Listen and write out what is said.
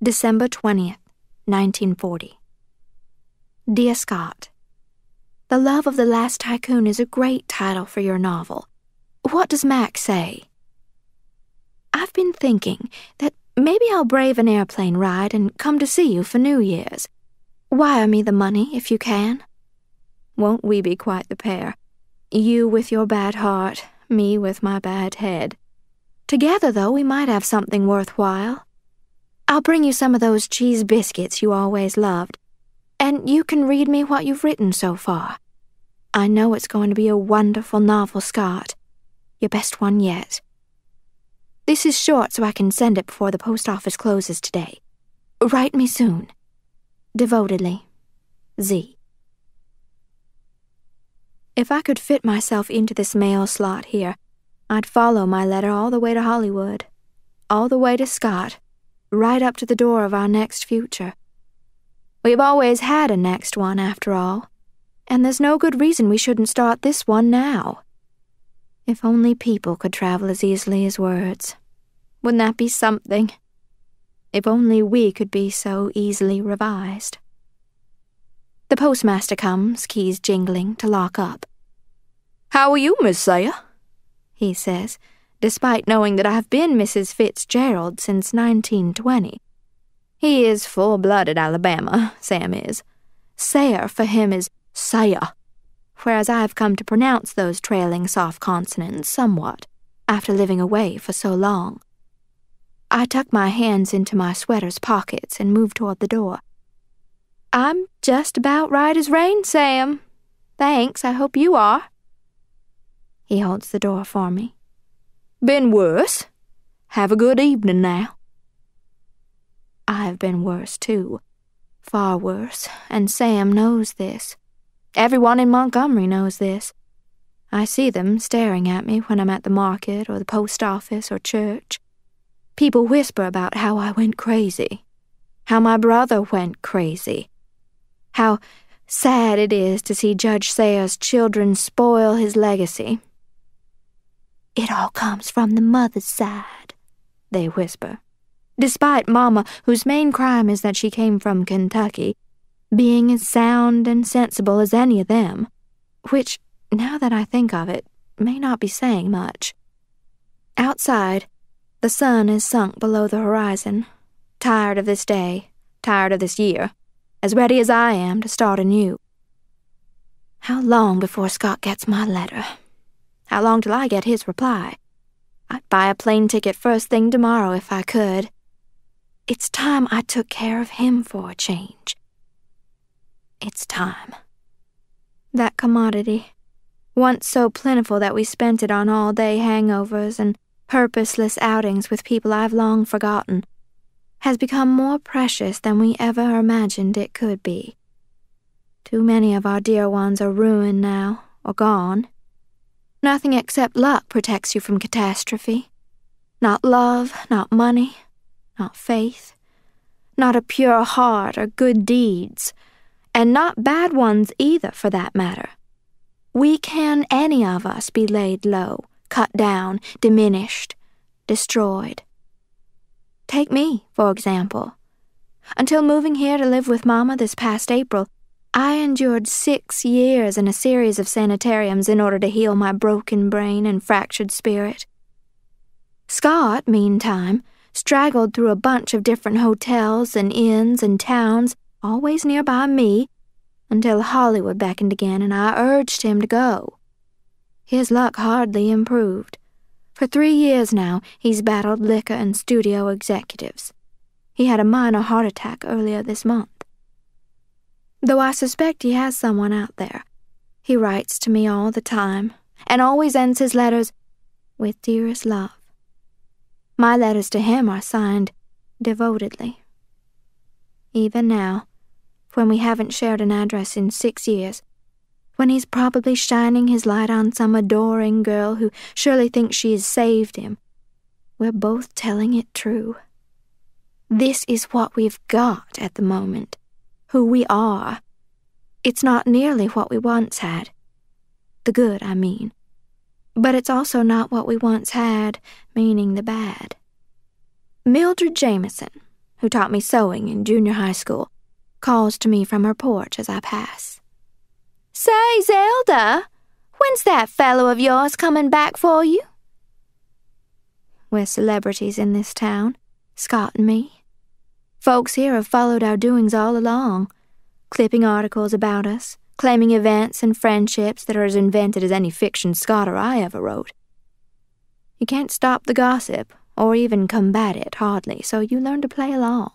December 20th, 1940. Dear Scott, The Love of the Last Tycoon is a great title for your novel. What does Mac say? I've been thinking that maybe I'll brave an airplane ride and come to see you for New Year's. Wire me the money if you can. Won't we be quite the pair? You with your bad heart, me with my bad head. Together, though, we might have something worthwhile. I'll bring you some of those cheese biscuits you always loved, and you can read me what you've written so far. I know it's going to be a wonderful novel, Scott. Your best one yet. This is short so I can send it before the post office closes today. Write me soon. Devotedly, Z. If I could fit myself into this mail slot here, I'd follow my letter all the way to Hollywood, all the way to Scott, right up to the door of our next future. We've always had a next one, after all, and there's no good reason we shouldn't start this one now. If only people could travel as easily as words. Wouldn't that be something? If only we could be so easily revised. The postmaster comes, keys jingling, to lock up. "How are you, Miss Sayre?" he says, despite knowing that I've been Mrs. Fitzgerald since 1920. He is full-blooded Alabama, Sam is. Sayre for him is Sayre, whereas I've come to pronounce those trailing soft consonants somewhat, after living away for so long. I tuck my hands into my sweater's pockets and move toward the door. "I'm just about right as rain, Sam. Thanks, I hope you are." He holds the door for me. "Been worse? Have a good evening now." I've been worse, too. Far worse, and Sam knows this. Everyone in Montgomery knows this. I see them staring at me when I'm at the market or the post office or church. People whisper about how I went crazy, how my brother went crazy, how sad it is to see Judge Sayre's children spoil his legacy. "It all comes from the mother's side," they whisper, despite Mama, whose main crime is that she came from Kentucky, being as sound and sensible as any of them, which, now that I think of it, may not be saying much. Outside, the sun is sunk below the horizon, tired of this day, tired of this year, as ready as I am to start anew. How long before Scott gets my letter? How long till I get his reply? I'd buy a plane ticket first thing tomorrow if I could. It's time I took care of him for a change. It's time. That commodity, once so plentiful that we spent it on all-day hangovers and purposeless outings with people I've long forgotten, has become more precious than we ever imagined it could be. Too many of our dear ones are ruined now, or gone. Nothing except luck protects you from catastrophe. Not love, not money, not faith, not a pure heart or good deeds, and not bad ones either, for that matter. We can, any of us, be laid low, cut down, diminished, destroyed. Take me, for example. Until moving here to live with Mama this past April, I endured 6 years in a series of sanitariums in order to heal my broken brain and fractured spirit. Scott, meantime, straggled through a bunch of different hotels and inns and towns, always nearby me, until Hollywood beckoned again and I urged him to go. His luck hardly improved. For 3 years now, he's battled liquor and studio executives. He had a minor heart attack earlier this month. Though I suspect he has someone out there, he writes to me all the time, and always ends his letters with dearest love. My letters to him are signed devotedly. Even now, when we haven't shared an address in 6 years, when he's probably shining his light on some adoring girl who surely thinks she has saved him, we're both telling it true. This is what we've got at the moment. Who we are. It's not nearly what we once had. The good, I mean. But it's also not what we once had, meaning the bad. Mildred Jameson, who taught me sewing in junior high school, calls to me from her porch as I pass. "Say, Zelda, when's that fellow of yours coming back for you?" We're celebrities in this town, Scott and me. Folks here have followed our doings all along, clipping articles about us, claiming events and friendships that are as invented as any fiction Scott or I ever wrote. You can't stop the gossip, or even combat it, hardly, so you learn to play along.